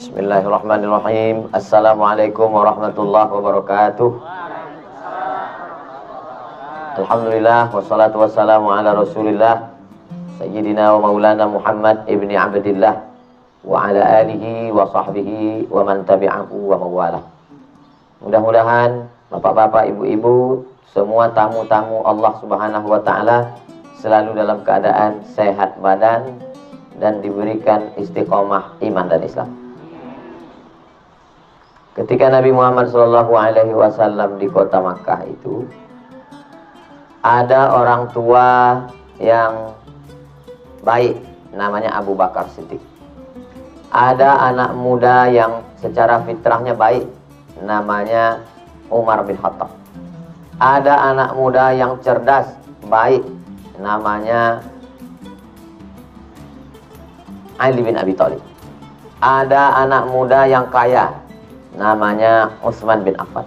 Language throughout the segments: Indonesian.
Bismillahirrahmanirrahim. Assalamualaikum warahmatullahi wabarakatuh. Alhamdulillah wassalatu wassalamu ala Rasulillah Sayyidina wa Maulana Muhammad ibni Abdillah wa ala alihi wa sahbihi wa man tabi'ahu wa mawalah. Mudah-mudahan bapak-bapak, ibu-ibu, semua tamu-tamu Allah Subhanahu wa taala selalu dalam keadaan sehat badan dan diberikan istiqomah iman dan Islam. Ketika Nabi Muhammad SAW di kota Makkah itu, ada orang tua yang baik, namanya Abu Bakar Siddiq. Ada anak muda yang secara fitrahnya baik, namanya Umar bin Khattab. Ada anak muda yang cerdas, baik, namanya Ali bin Abi Thalib. Ada anak muda yang kaya, namanya Utsman bin Affan.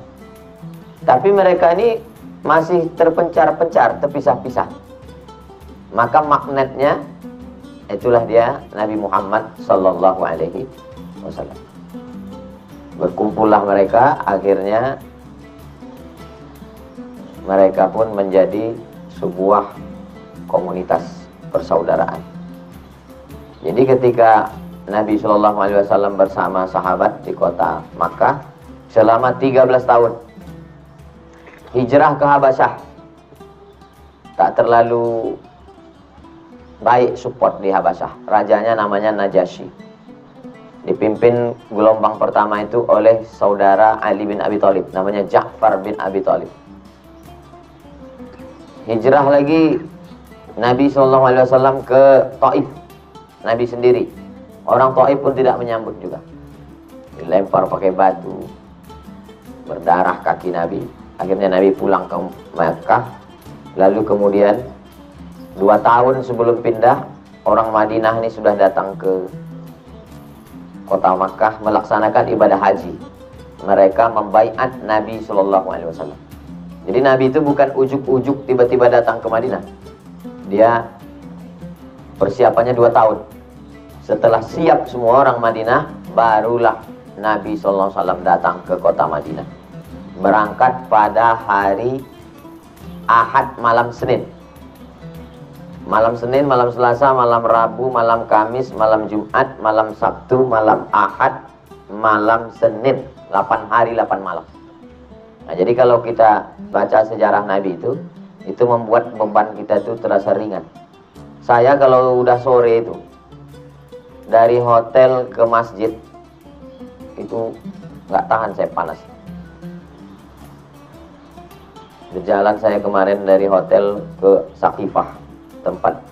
Tapi mereka ini masih terpencar-pencar, terpisah-pisah. Maka magnetnya itulah dia Nabi Muhammad sallallahu alaihi wasallam. Berkumpullah mereka, akhirnya mereka pun menjadi sebuah komunitas persaudaraan. Jadi ketika Nabi SAW bersama sahabat di kota Makkah selama 13 tahun hijrah ke Habasyah, tak terlalu baik support di Habasyah. Rajanya namanya Najasyi, dipimpin gelombang pertama itu oleh saudara Ali bin Abi Thalib, namanya Ja'far bin Abi Thalib. Hijrah lagi Nabi SAW ke Taif, Nabi sendiri. Orang Taif pun tidak menyambut juga. Dilempar pakai batu, berdarah kaki Nabi. Akhirnya Nabi pulang ke Makkah. Lalu kemudian 2 tahun sebelum pindah, orang Madinah ini sudah datang ke kota Makkah melaksanakan ibadah haji. Mereka membaiat Nabi SAW. Jadi Nabi itu bukan ujuk-ujuk tiba-tiba datang ke Madinah. Dia persiapannya 2 tahun. Setelah siap semua orang Madinah, barulah Nabi SAW datang ke kota Madinah. Berangkat pada hari Ahad malam Senin. Malam Senin, malam Selasa, malam Rabu, malam Kamis, malam Jumat, malam Sabtu, malam Ahad, malam Senin. 8 hari 8 malam. Nah, jadi kalau kita baca sejarah Nabi itu membuat beban kita itu terasa ringan. Saya kalau udah sore itu dari hotel ke masjid itu nggak tahan, saya panas. Berjalan saya kemarin dari hotel ke Saqifah, tempat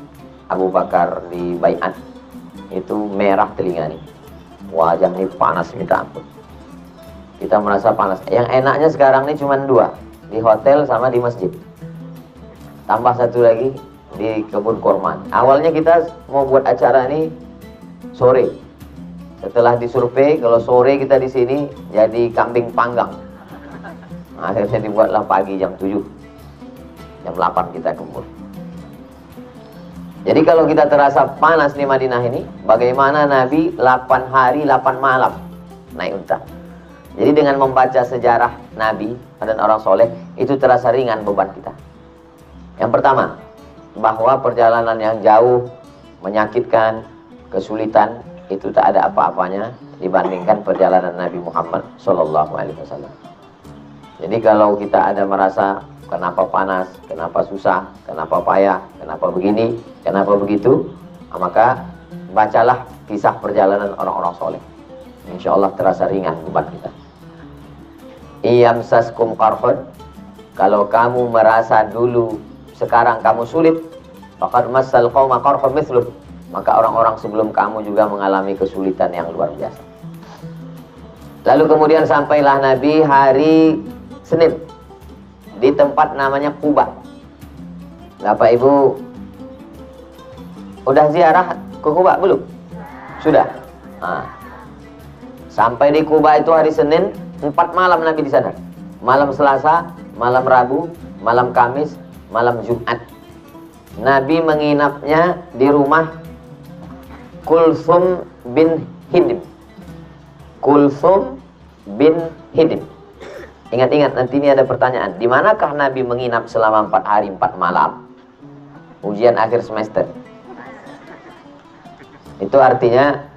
Abu Bakar di baiat, itu merah telinga nih, wajah nih panas minta ampun. Kita merasa panas. Yang enaknya sekarang nih cuma 2, di hotel sama di masjid. Tambah 1 lagi di kebun kurma. Awalnya kita mau buat acara ini sore. Setelah disurvei, kalau sore kita di sini jadi kambing panggang. Akhirnya dibuatlah pagi jam 7. Jam 8 kita kumpul. Jadi kalau kita terasa panas di Madinah ini, bagaimana Nabi 8 hari 8 malam naik unta. Jadi dengan membaca sejarah Nabi dan orang soleh, itu terasa ringan beban kita. Yang pertama, bahwa perjalanan yang jauh, menyakitkan, kesulitan, itu tak ada apa-apanya dibandingkan perjalanan Nabi Muhammad SAW. Jadi kalau kita ada merasa kenapa panas, kenapa susah, kenapa payah, kenapa begini, kenapa begitu, maka bacalah kisah perjalanan orang-orang soleh. Insya Allah terasa ringan beban kita. Iyamsaskum qarhun, kalau kamu merasa dulu sekarang kamu sulit, faqad massal qauma qarhun mithluh, maka orang-orang sebelum kamu juga mengalami kesulitan yang luar biasa. Lalu kemudian sampailah Nabi hari Senin di tempat namanya Quba. Bapak Ibu udah ziarah ke Quba belum? Sudah. Nah, sampai di Quba itu hari Senin, 4 malam Nabi di sana. Malam Selasa, malam Rabu, malam Kamis, malam Jumat. Nabi menginapnya di rumah Kulsum bin Hindim. Kulsum bin Hidim. Ingat-ingat, nanti ini ada pertanyaan. Di manakah Nabi menginap selama 4 hari 4 malam? Ujian akhir semester. Itu artinya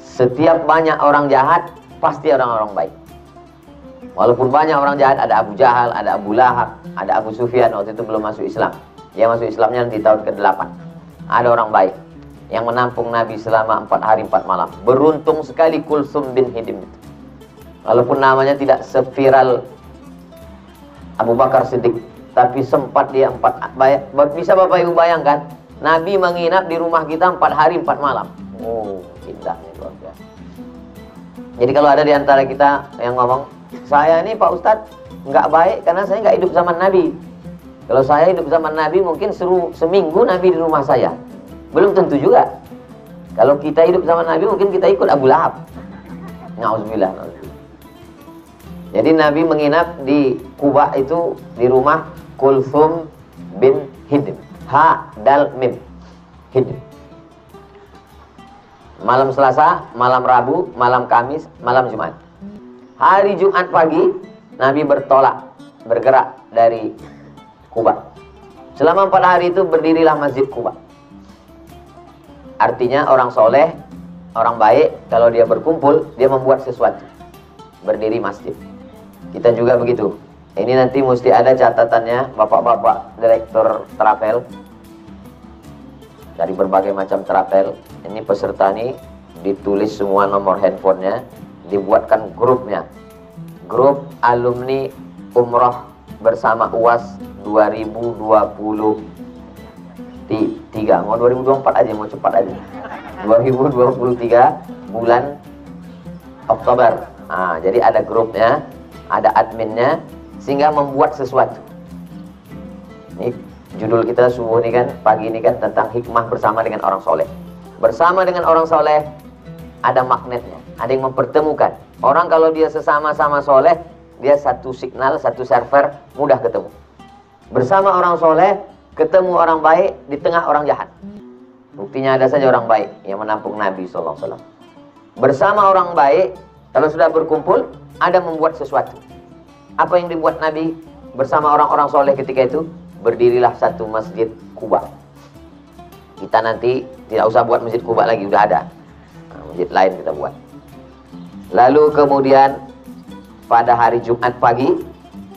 setiap banyak orang jahat, pasti orang-orang baik. Walaupun banyak orang jahat, ada Abu Jahal, ada Abu Lahab, ada Abu Sufyan, waktu itu belum masuk Islam. Dia masuk Islamnya nanti tahun ke-8. Ada orang baik yang menampung Nabi selama 4 hari 4 malam. Beruntung sekali Kulsum bin Hidim itu. Walaupun namanya tidak seviral Abu Bakar Siddiq, tapi sempat dia bisa Bapak Ibu bayangkan, Nabi menginap di rumah kita 4 hari 4 malam. Oh, indahnya luar biasa. Jadi kalau ada di antara kita yang ngomong, saya ini Pak Ustadz nggak baik karena saya nggak hidup zaman Nabi. Kalau saya hidup zaman Nabi mungkin seminggu Nabi di rumah saya. Belum tentu juga. Kalau kita hidup zaman Nabi mungkin kita ikut Abu Lahab. Na'udzubillah. Jadi Nabi menginap di Quba itu di rumah Kulsum bin Hidim. Ha dal mim. Hidim. Malam Selasa, malam Rabu, malam Kamis, malam Jumat. Hari Jumat pagi Nabi bergerak dari Quba. Selama 4 hari itu berdirilah Masjid Quba. Artinya orang soleh, orang baik, kalau dia berkumpul, dia membuat sesuatu. Berdiri masjid. Kita juga begitu. Ini nanti mesti ada catatannya, bapak-bapak direktur travel. Dari berbagai macam travel. Ini peserta nih, ditulis semua nomor handphonenya, dibuatkan grupnya. Grup alumni umroh bersama UAS 2023. Mau 2024 aja, mau cepat aja. 2023 bulan Oktober. Nah, jadi ada grupnya, ada adminnya, sehingga membuat sesuatu. Ini judul kita subuh ini kan, pagi ini kan tentang hikmah bersama dengan orang soleh. Bersama dengan orang soleh ada magnetnya, ada yang mempertemukan. Orang kalau dia sesama-sama soleh, dia satu signal, satu server, mudah ketemu. Bersama orang soleh, ketemu orang baik di tengah orang jahat. Buktinya ada saja orang baik yang menampung Nabi SAW. Bersama orang baik, kalau sudah berkumpul, ada membuat sesuatu. Apa yang dibuat Nabi bersama orang-orang soleh ketika itu? Berdirilah satu masjid Quba. Kita nanti tidak usah buat masjid Quba lagi, udah ada. Nah, masjid lain kita buat. Lalu kemudian pada hari Jumat pagi,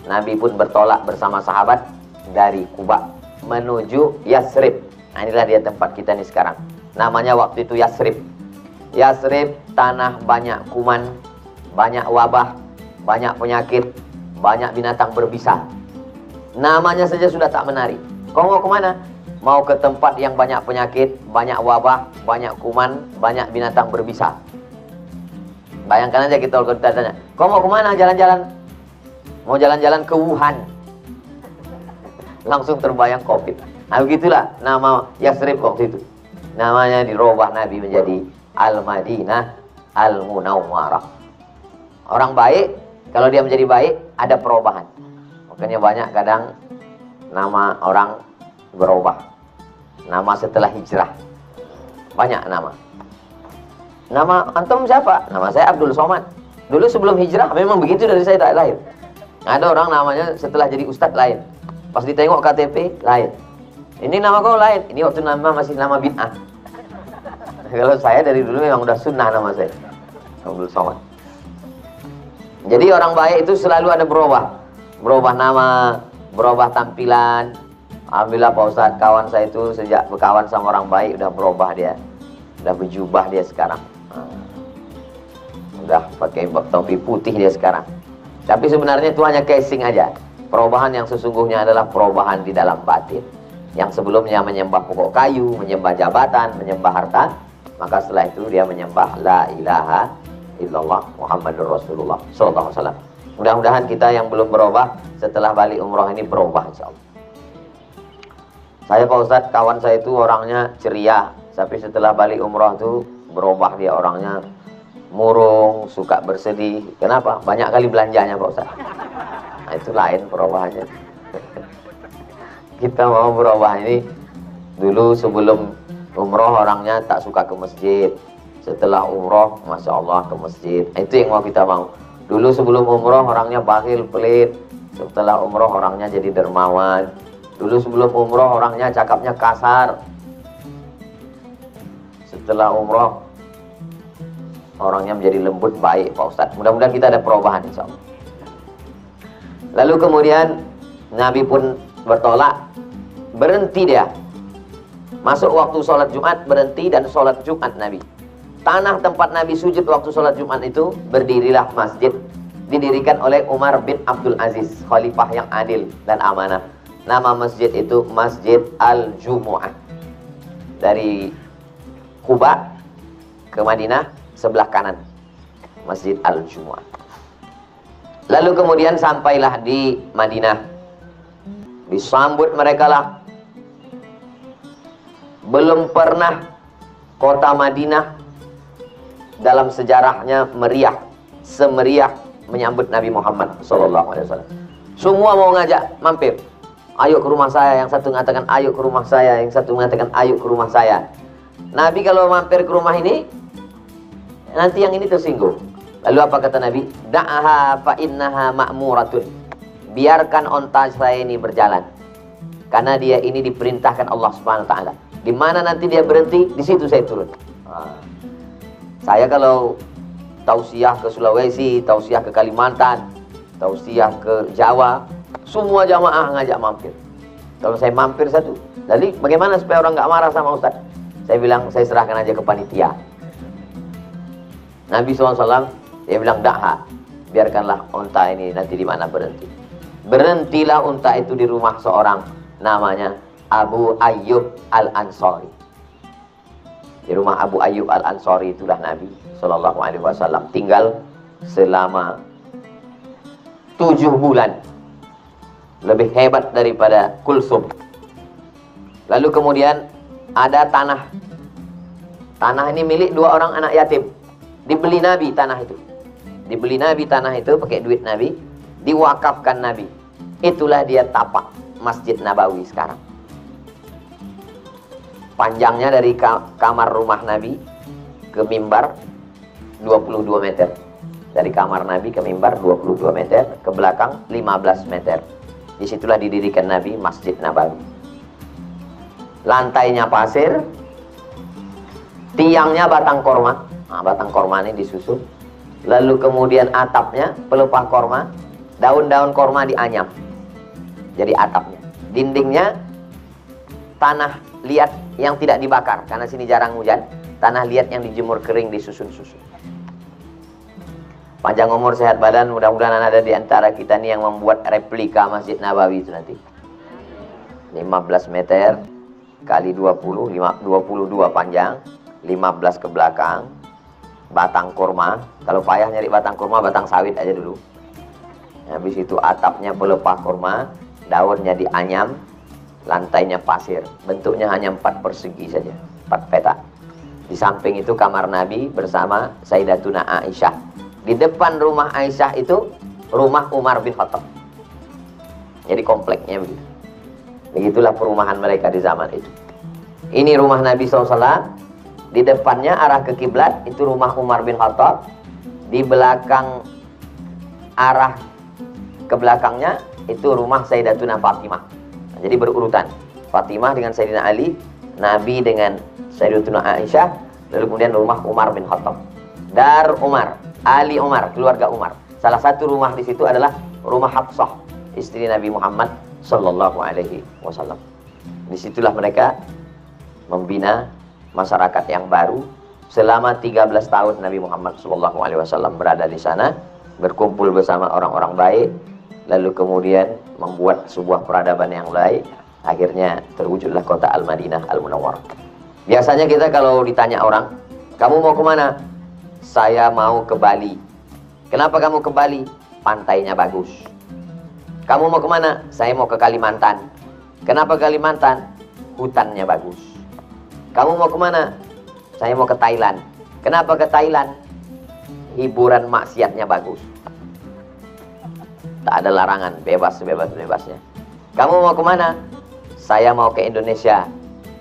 Nabi pun bertolak bersama sahabat dari Quba menuju Yasrib. Nah, inilah dia tempat kita nih sekarang. Namanya waktu itu Yasrib. Yasrib tanah banyak kuman, banyak wabah, banyak penyakit, banyak binatang berbisa. Namanya saja sudah tak menarik. Kau mau kemana? Mau ke tempat yang banyak penyakit, banyak wabah, banyak kuman, banyak binatang berbisa. Bayangkan aja kita kalau kita tanya, kau mau kemana jalan-jalan? Mau jalan-jalan ke Wuhan. Langsung terbayang COVID. Nah begitulah nama Yasrib waktu itu. Namanya dirubah Nabi menjadi Al-Madinah Al-Munawwarah. Orang baik, kalau dia menjadi baik, ada perubahan. Makanya banyak kadang nama orang berubah. Nama setelah hijrah. Banyak nama. Nama antum siapa? Nama saya Abdul Somad. Dulu sebelum hijrah memang begitu dari saya tak lahir. Ada orang namanya setelah jadi ustadz lain. Pas ditengok KTP lain. Ini nama kau lain. Ini waktu nama masih nama bid'ah. Kalau saya dari dulu memang udah sunnah nama saya. Abdul Somad. Jadi orang baik itu selalu ada berubah. Berubah nama, berubah tampilan. Alhamdulillah Pak Ustadz, kawan saya itu sejak berkawan sama orang baik udah berubah dia. Udah berjubah dia sekarang. Udah pakai topi putih dia sekarang. Tapi sebenarnya itu hanya casing aja. Perubahan yang sesungguhnya adalah perubahan di dalam batin. Yang sebelumnya menyembah pokok kayu, menyembah jabatan, menyembah harta, maka setelah itu dia menyembah la ilaha illallah Muhammadur Rasulullah sallallahu alaihi wasallam. Mudah-mudahan kita yang belum berubah setelah balik umroh ini berubah insyaallah. Saya Pak Ustadz, kawan saya itu orangnya ceria, tapi setelah balik umroh itu berubah dia orangnya murung, suka bersedih. Kenapa? Banyak kali belanjanya Pak Ustadz. Nah itu lain perubahannya. Kita mau berubah ini. Dulu sebelum umroh orangnya tak suka ke masjid, Setelah umroh, Masya Allah ke masjid. Itu yang mau kita mau. Dulu sebelum umroh orangnya bakhil, pelit. Setelah umroh orangnya jadi dermawan. Dulu sebelum umroh orangnya cakapnya kasar. Setelah umroh orangnya menjadi lembut, baik Pak Ustadz. Mudah-mudahan kita ada perubahan insya Allah. Lalu kemudian Nabi pun bertolak. Berhenti dia. Masuk waktu sholat Jumat, berhenti dan sholat Jumat Nabi. Tanah tempat Nabi sujud waktu sholat Jumat itu, berdirilah masjid. Didirikan oleh Umar bin Abdul Aziz, khalifah yang adil dan amanah. Nama masjid itu Masjid Al-Jumu'ah. Dari Kuba ke Madinah, sebelah kanan Masjid Al-Jumu'ah. Lalu kemudian sampailah di Madinah. Disambut mereka lah. Belum pernah kota Madinah dalam sejarahnya meriah, semeriah menyambut Nabi Muhammad SAW. Semua mau ngajak mampir. Ayo ke rumah saya, yang satu mengatakan ayo ke rumah saya, yang satu mengatakan ayo ke rumah saya. Nabi kalau mampir ke rumah ini, nanti yang ini tersinggung. Lalu apa kata Nabi? Da'aha fa innaha ma'muratun. Biarkan onta saya ini berjalan. Karena dia ini diperintahkan Allah Subhanahu wa taala. Di mana nanti dia berhenti, di situ saya turun. Saya kalau tausiah ke Sulawesi, tausiah ke Kalimantan, tausiah ke Jawa, semua jamaah ngajak mampir. Kalau saya mampir satu, jadi bagaimana supaya orang nggak marah sama Ustaz? Saya bilang, saya serahkan aja ke panitia. Nabi SAW, dia bilang, da'ha, biarkanlah unta ini nanti di mana berhenti. Berhentilah unta itu di rumah seorang, namanya Abu Ayyub Al-Ansari. Di rumah Abu Ayyub Al-Ansari itulah Nabi SAW tinggal selama 7 bulan. Lebih hebat daripada Kulsum. Lalu kemudian ada tanah. Tanah ini milik 2 orang anak yatim. Dibeli Nabi tanah itu. Dibeli Nabi tanah itu pakai duit Nabi. Diwakafkan Nabi. Itulah dia tapak Masjid Nabawi sekarang. Panjangnya dari kamar rumah Nabi ke mimbar 22 meter. Dari kamar Nabi ke mimbar 22 meter. Ke belakang 15 meter. Disitulah didirikan Nabi Masjid Nabawi. Lantainya pasir. Tiangnya batang korma. Nah, batang korma ini disusun. Lalu kemudian atapnya pelepah korma. Daun-daun korma dianyam. Jadi atapnya. Dindingnya tanah liat yang tidak dibakar. Karena sini jarang hujan. Tanah liat yang dijemur kering disusun-susun. Panjang umur sehat badan, mudah-mudahan ada di antara kita nih yang membuat replika Masjid Nabawi itu nanti. 15 meter kali 20, 22 panjang, 15 ke belakang, batang kurma. Kalau payah nyari batang kurma, batang sawit aja dulu. Habis itu atapnya pelepah kurma, daunnya dianyam, lantainya pasir. Bentuknya hanya 4 persegi saja, 4 petak. Di samping itu kamar Nabi bersama Sayyidatuna Aisyah. Di depan rumah Aisyah itu rumah Umar bin Khattab. Jadi kompleknya begitu. Begitulah perumahan mereka di zaman itu. Ini rumah Nabi SAW. Di depannya arah ke kiblat itu rumah Umar bin Khattab. Di belakang arah ke belakangnya itu rumah Sayyidatuna Fatimah. Nah, jadi berurutan. Fatimah dengan Sayyidina Ali, Nabi dengan Sayyidatuna Aisyah, lalu kemudian rumah Umar bin Khattab. Dar Umar, Ali Umar, keluarga Umar. Salah satu rumah di situ adalah rumah Hafsah, istri Nabi Muhammad sallallahu alaihi wasallam. Disitulah mereka membina masyarakat yang baru. Selama 13 tahun Nabi Muhammad sallallahu alaihi wasallam berada di sana, berkumpul bersama orang-orang baik, lalu kemudian membuat sebuah peradaban yang baik. Akhirnya terwujudlah kota Al-Madinah Al-Munawwarah. Biasanya kita kalau ditanya orang, kamu mau kemana? Saya mau ke Bali. Kenapa kamu ke Bali? Pantainya bagus. Kamu mau kemana? Saya mau ke Kalimantan. Kenapa Kalimantan? Hutannya bagus. Kamu mau kemana? Saya mau ke Thailand. Kenapa ke Thailand? Hiburan maksiatnya bagus. Tak ada larangan, bebas sebebas-bebasnya. Kamu mau kemana? Saya mau ke Indonesia.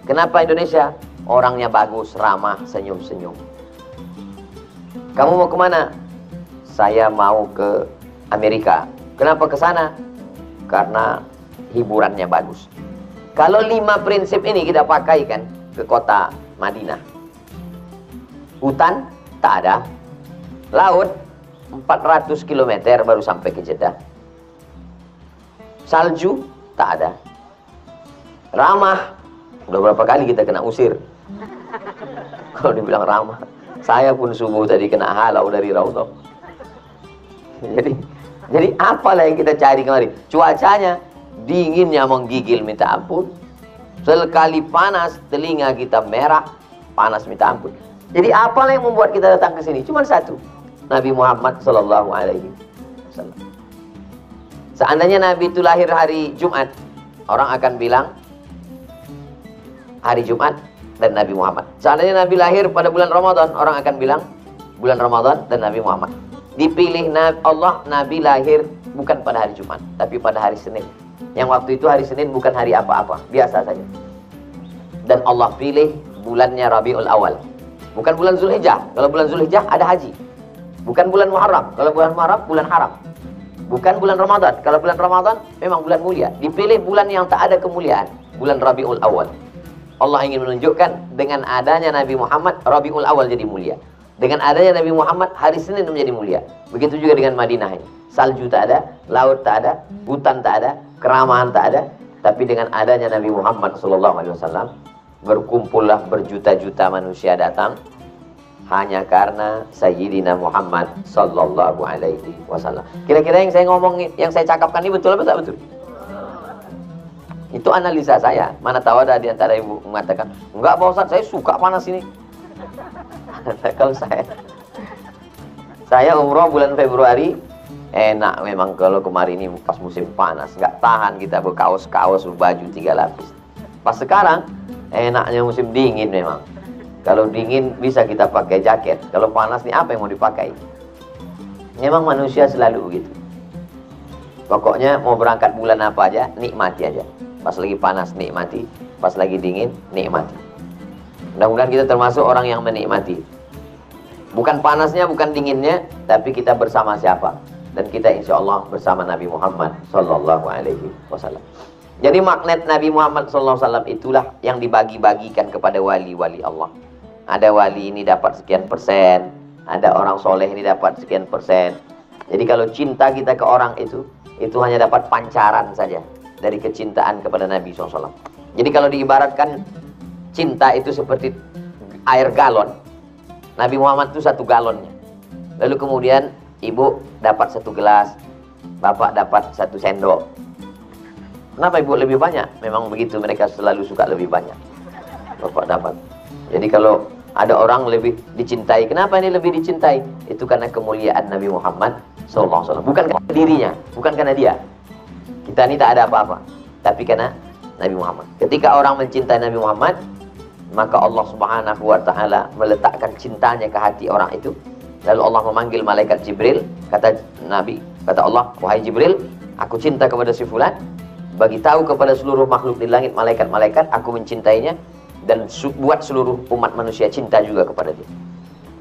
Kenapa Indonesia? Orangnya bagus, ramah, senyum-senyum. Kamu mau kemana? Saya mau ke Amerika. Kenapa ke sana? Karena hiburannya bagus. Kalau 5 prinsip ini kita pakaikan ke kota Madinah. Hutan tak ada. Laut 400 km baru sampai ke Jeddah. Salju tak ada. Ramah, udah berapa kali kita kena usir. Kalau dibilang ramah, saya pun subuh tadi kena halau dari Raudhah. Jadi apalah yang kita cari kemarin? Cuacanya dinginnya menggigil minta ampun. Sekali panas telinga kita merah, panas minta ampun. Jadi apalah yang membuat kita datang ke sini? Cuma satu, Nabi Muhammad Sallallahu Alaihi Wasallam. Seandainya Nabi itu lahir hari Jumat, orang akan bilang hari Jumat dan Nabi Muhammad. Seandainya Nabi lahir pada bulan Ramadan, orang akan bilang bulan Ramadan dan Nabi Muhammad. Dipilih Allah, Nabi lahir bukan pada hari Jumat, tapi pada hari Senin. Yang waktu itu hari Senin bukan hari apa-apa, biasa saja. Dan Allah pilih bulannya Rabiul Awal, bukan bulan Zulhijjah. Kalau bulan Zulhijjah ada haji. Bukan bulan Muharram. Kalau bulan Muharram bulan haram. Bukan bulan Ramadan. Kalau bulan Ramadan memang bulan mulia. Dipilih bulan yang tak ada kemuliaan, bulan Rabiul Awal. Allah ingin menunjukkan dengan adanya Nabi Muhammad, Rabiul Awal jadi mulia. Dengan adanya Nabi Muhammad, hari Senin menjadi mulia. Begitu juga dengan Madinah ini. Salju tak ada, laut tak ada, hutan tak ada, keramahan tak ada. Tapi dengan adanya Nabi Muhammad SAW, berkumpullah berjuta-juta manusia datang hanya karena Sayyidina Muhammad Sallallahu Alaihi Wasallam. Kira-kira yang saya ngomong, yang saya cakapkan ini betul apa tak betul? Itu analisa saya. Mana tahu ada di antara ibu mengatakan, enggak Pak Ustaz, saya suka panas ini. Kalau saya umroh bulan Februari, enak memang. Kalau kemarin ini pas musim panas, nggak tahan kita berkaos-kaos, baju 3 lapis. Pas sekarang enaknya musim dingin memang. Kalau dingin bisa kita pakai jaket. Kalau panas nih apa yang mau dipakai? Memang manusia selalu begitu. Pokoknya mau berangkat bulan apa aja, nikmati aja. Pas lagi panas nikmati, pas lagi dingin nikmati. Mudah-mudahan kita termasuk orang yang menikmati. Bukan panasnya, bukan dinginnya, tapi kita bersama siapa? Dan kita insya Allah bersama Nabi Muhammad Sallallahu Alaihi Wasallam. Jadi magnet Nabi Muhammad Sallallahu Alaihi Wasallam itulah yang dibagi-bagikan kepada wali-wali Allah. Ada wali ini dapat sekian persen, ada orang soleh ini dapat sekian persen. Jadi kalau cinta kita ke orang itu hanya dapat pancaran saja dari kecintaan kepada Nabi SAW. Jadi kalau diibaratkan cinta itu seperti air galon, Nabi Muhammad itu 1 galonnya. Lalu kemudian ibu dapat 1 gelas, bapak dapat 1 sendok. Kenapa ibu lebih banyak? Memang begitu, mereka selalu suka lebih banyak. Bapak dapat. Jadi kalau ada orang lebih dicintai, kenapa ini lebih dicintai? Itu karena kemuliaan Nabi Muhammad SAW. Bukan karena dirinya, bukan karena dia. Kita ini tak ada apa-apa, tapi karena Nabi Muhammad. Ketika orang mencintai Nabi Muhammad, maka Allah Subhanahu wa Ta'ala meletakkan cintanya ke hati orang itu. Lalu Allah memanggil malaikat Jibril. Kata Nabi, kata Allah, wahai Jibril, aku cinta kepada si fulan. Bagi tahu kepada seluruh makhluk di langit, malaikat-malaikat, aku mencintainya. Dan buat seluruh umat manusia cinta juga kepada dia.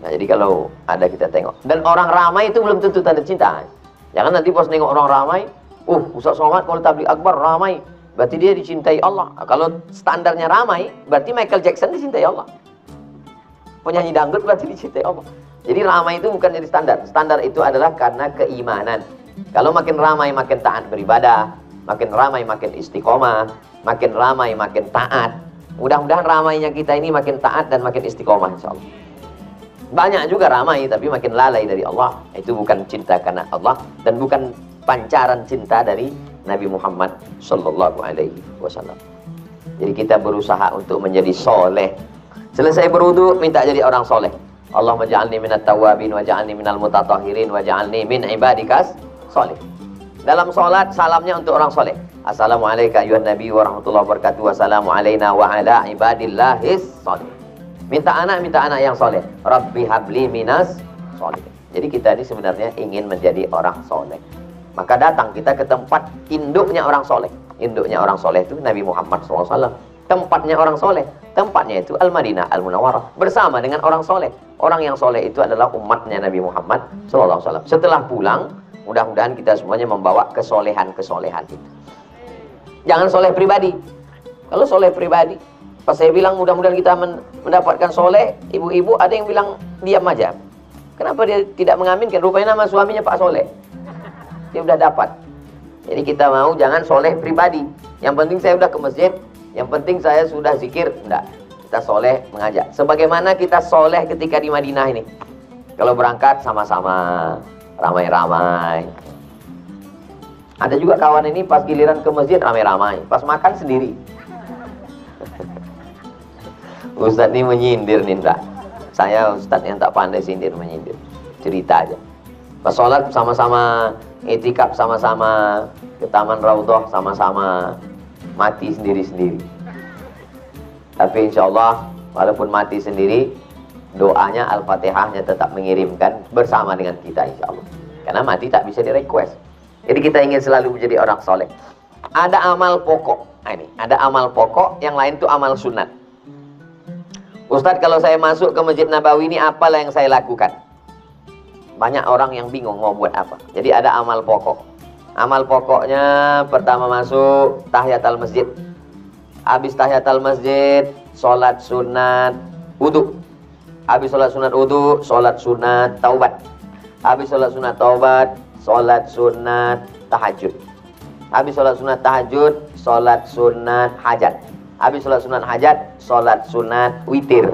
Nah, jadi kalau ada kita tengok. Dan orang ramai itu belum tentu tanda cinta. Jangan nanti pas nengok orang ramai, Ustaz Somad kalau tabligh akbar ramai, berarti dia dicintai Allah. Nah, kalau standarnya ramai, berarti Michael Jackson dicintai Allah. Penyanyi dangdut berarti dicintai Allah. Jadi ramai itu bukan jadi standar. Standar itu adalah karena keimanan. Kalau makin ramai makin taat beribadah, makin ramai makin istiqomah, makin ramai makin taat. Mudah-mudahan ramainya kita ini makin taat dan makin istiqomah insyaallah. Banyak juga ramai tapi makin lalai dari Allah. Itu bukan cinta karena Allah dan bukan pancaran cinta dari Nabi Muhammad Sallallahu Alaihi Wasallam. Jadi kita berusaha untuk menjadi soleh. Selesai berwudu minta jadi orang soleh. Allahumma ja'alni minat tawabin wa ja'alni minal mutatahhirin wa ja'alni min ibadikas soleh. Dalam sholat salamnya untuk orang soleh. Assalamualaikum ayuhan nabi wa rahmatullahi wa barakatuh. Wassalamu alaina wa ala ibadillahis soleh. Minta anak yang soleh. Rabbi habli minas soleh. Jadi kita ini sebenarnya ingin menjadi orang soleh. Maka datang kita ke tempat induknya orang soleh. Induknya orang soleh itu Nabi Muhammad SAW. tempatnya orang soleh. Tempatnya itu Al-Madinah Al-Munawwarah, bersama dengan orang soleh. Orang yang soleh itu adalah umatnya Nabi Muhammad SAW. Setelah pulang, mudah-mudahan kita semuanya membawa kesolehan-kesolehan itu. Jangan soleh pribadi. Kalau soleh pribadi, pas saya bilang mudah-mudahan kita mendapatkan soleh, ibu-ibu ada yang bilang diam aja. Kenapa dia tidak mengaminkan? Rupanya nama suaminya Pak Soleh. Dia udah dapat. Jadi kita mau jangan soleh pribadi. Yang penting saya udah ke masjid, yang penting saya sudah zikir. Enggak, kita soleh mengajak. Sebagaimana kita soleh ketika di Madinah ini. Kalau berangkat sama-sama, ramai-ramai. Ada juga kawan ini pas giliran ke masjid ramai-ramai, pas makan sendiri. Ustadz ini menyindir nih, Mbak. Saya Ustadz yang tak pandai sindir menyindir. Cerita aja. Pas sholat sama-sama, itikaf sama-sama, ke Taman Raudhah sama-sama, mati sendiri-sendiri. Tapi insya Allah, walaupun mati sendiri, doanya Al-Fatihahnya tetap mengirimkan bersama dengan kita insya Allah. Karena mati tak bisa di-request. Jadi kita ingin selalu menjadi orang soleh. Ada amal pokok. Nah, ini ada amal pokok, yang lain itu amal sunat. Ustadz, kalau saya masuk ke Masjid Nabawi ini, apalah yang saya lakukan? Banyak orang yang bingung mau buat apa. Jadi ada amal pokok. Amal pokoknya, pertama masuk tahiyatul masjid. Habis tahiyatul masjid, sholat sunat wudu. Habis sholat sunat wudu, sholat sunat taubat. Habis sholat sunat taubat, sholat sunat tahajud. Habis sholat sunat tahajud, sholat sunat hajat. Habis sholat sunat hajat, sholat sunat witir.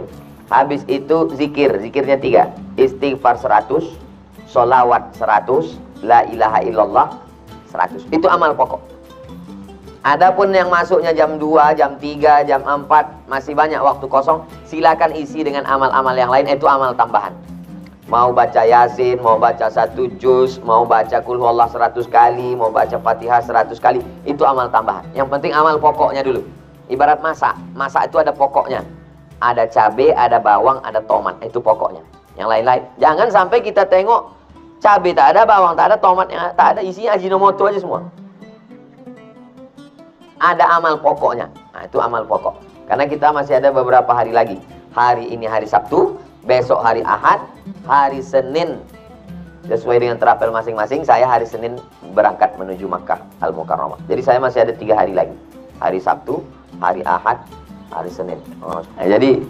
Habis itu zikir, zikirnya 3. Istighfar 100, sholawat 100, la ilaha illallah 100. Itu amal pokok. Adapun yang masuknya jam 2, jam 3, jam 4, masih banyak waktu kosong, silakan isi dengan amal-amal yang lain, itu amal tambahan. Mau baca Yasin, mau baca 1 juz, mau baca Qul Huwallah 100 kali, mau baca Fatihah 100 kali, itu amal tambahan. Yang penting amal pokoknya dulu. Ibarat masak, masak itu ada pokoknya. Ada cabai, ada bawang, ada tomat, itu pokoknya. Yang lain-lain, jangan sampai kita tengok cabai tak ada, bawang tak ada, tomatnya tak ada, isinya Ajinomoto aja semua. Ada amal pokoknya. Nah, itu amal pokok. Karena kita masih ada beberapa hari lagi. Hari ini hari Sabtu, besok hari Ahad, hari Senin sesuai dengan terapel masing-masing. Saya hari Senin berangkat menuju Makkah Al-Mukarramah. Jadi saya masih ada 3 hari lagi. Hari Sabtu, hari Ahad, hari Senin. Jadi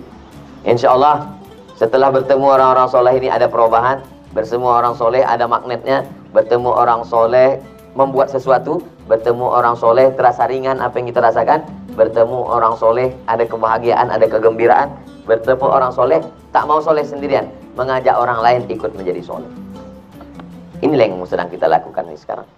insya Allah setelah bertemu orang-orang soleh ini ada perubahan. Bertemu orang soleh ada magnetnya. Bertemu orang soleh membuat sesuatu. Bertemu orang soleh terasa ringan apa yang kita rasakan. Bertemu orang soleh ada kebahagiaan, ada kegembiraan. Bertemu orang soleh tak mau soleh sendirian, mengajak orang lain ikut menjadi soleh. Inilah yang sedang kita lakukan ini sekarang.